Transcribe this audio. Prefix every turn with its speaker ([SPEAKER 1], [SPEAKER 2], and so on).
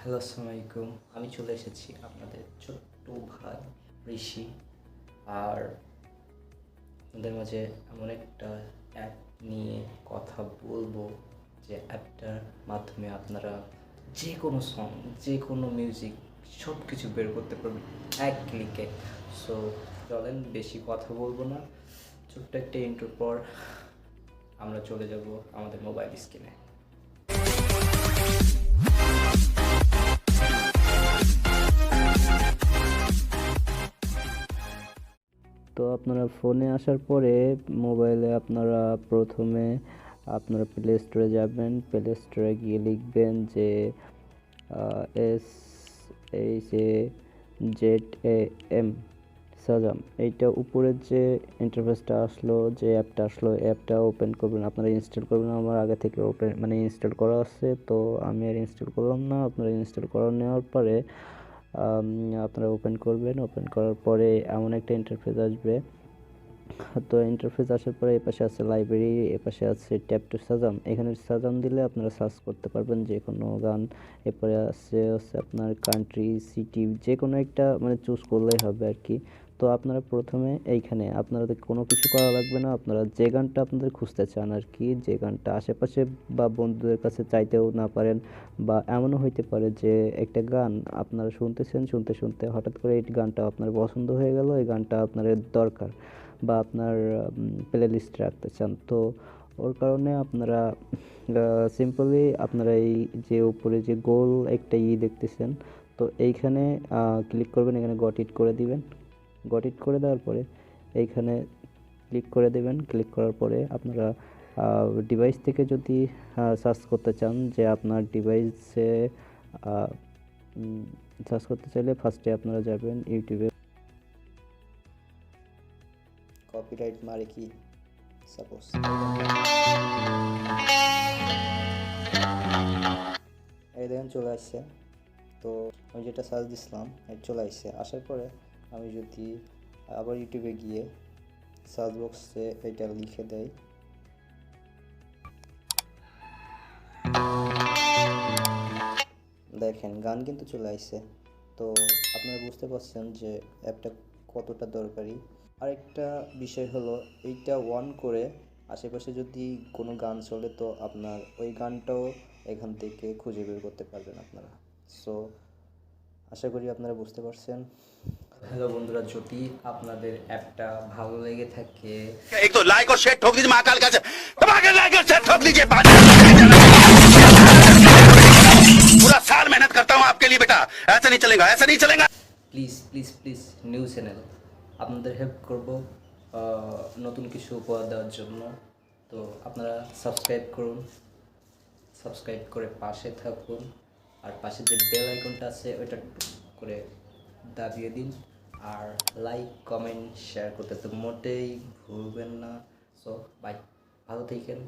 [SPEAKER 1] Hello, আসসালামু আলাইকুম। আমি চলে এসেছি আপনাদের ছোট্ট ভাই ঋষি। আর আপনাদের মাঝে এমন একটা অ্যাপ নিয়ে কথা বলবো, যে অ্যাপটার মাধ্যমে আপনারা যে কোনো সং, যে কোনো মিউজিক সব কিছু বের করতে পারবেন এক ক্লিকে। সো চলেন, বেশি কথা বলবো না, ছোট্ট একটা ইন্ট্রোর পর আমরা চলে যাব আমাদের মোবাইল স্ক্রিনে। তো আপনারা ফোনে আসার পরে মোবাইলে আপনারা প্রথমে আপনারা প্লে স্টোরে যাবেন। প্লে স্টোরে গিয়ে লিখবেন যে SHAZAM সাজাম। এইটা উপরের যে ইন্টারফেসটা আসলো, যে অ্যাপটা আসলো, অ্যাপটা ওপেন করবেন, আপনারা ইনস্টল করবেন। আমার আগে থেকে ওপেন ইনস্টল করা আছে, তো আমি আর ইনস্টল করলাম না। আপনারা ইনস্টল করে নেওয়ার পরে আপনারা ওপেন করবেন। ওপেন করার পরে এমন একটা ইন্টারফেস আসবে। তো ইন্টারফেস আসার পরে এপাশে আছে লাইব্রেরি, এপাশে আছে ট্যাপ টু সাজাম। এখানে সাজাম দিলে আপনারা সার্চ করতে পারবেন যে কোনো গান। এরপরে আছে আপনার কান্ট্রি, সিটি, যে কোনো একটা চুজ করলেই হবে আর কি। তো আপনারা প্রথমে এইখানে আপনাদের কোনো কিছু করা লাগবে না। আপনারা যে গানটা আপনাদের খুঁজতে চান আর কি, যে গানটা আশেপাশে বা বন্ধুদের কাছে চাইতেও না পারেন, বা এমনও হইতে পারে যে একটা গান আপনারা শুনতেছেন, শুনতে শুনতে হঠাৎ করে এই গানটা আপনার পছন্দ হয়ে গেল, এই গানটা আপনার দরকার বা আপনার প্লে লিস্টে রাখতে চান। তো ওর কারণে আপনারা সিম্পলি আপনারা এই যে উপরে যে গোল একটা দেখতেছেন, তো এইখানে ক্লিক করবেন। এখানে গট ইট করে দিবেন। গট ইট করে দেওয়ার পরে এইখানে ক্লিক করে দেবেন। ক্লিক করার পরে আপনারা ডিভাইস থেকে যদি সার্চ করতে চান, যে আপনার ডিভাইসে সার্চ করতে চাইলে ফার্স্টে আপনারা যাবেন ইউটিউবে। কপিরাইট মারে কি সাপোজ এই দেখেন চলে আসছে। তো আমি যেটা সার্চ দিছিলাম এটা চলে আসছে। আসার পরে আমি যদি আবার ইউটিউবে গিয়ে সার্চ বক্সে এটা লিখে দেই, দেখেন গান কিন্তু চলে আসছে। তো আপনারা বুঝতে পারছেন যে অ্যাপটা কতটা দরকারি। আরেকটা বিষয় হলো, এইটা অন করে আশেপাশে যদি কোনো গান চলে, তো আপনার ওই গানটাও এখান থেকে খুঁজে বের করতে পারবেন আপনারা। সো আশা করি আপনারা বুঝতে পারছেন। হ্যালো বন্ধুরা, যদি আপনাদের অ্যাপটা ভালো লেগে থাকে,
[SPEAKER 2] एक तो लाइक और शेयर ठोक दीजिए महाकाल का लाइक और शेयर ठोक दीजिए पूरा साल मेहनत करता हूँ आपके लिए बेटा, ऐसा नहीं चलेगा, ऐसा नहीं चलेगा।
[SPEAKER 1] Please please please new channel, আপনাদের হেল্প করব নতুন কিছু উপহার দেওয়ার জন্য। তো আপনারা সাবস্ক্রাইব করুন, সাবস্ক্রাইব করে পাশে থাকুন। আর পাশে যে বেল আইকনটা আছে ওইটা করে দাবিয়ে দিন। আর লাইক, কমেন্ট, শেয়ার করতে তো মোটেই ভুলবেন না। সো বাই, ভালো থাকেন।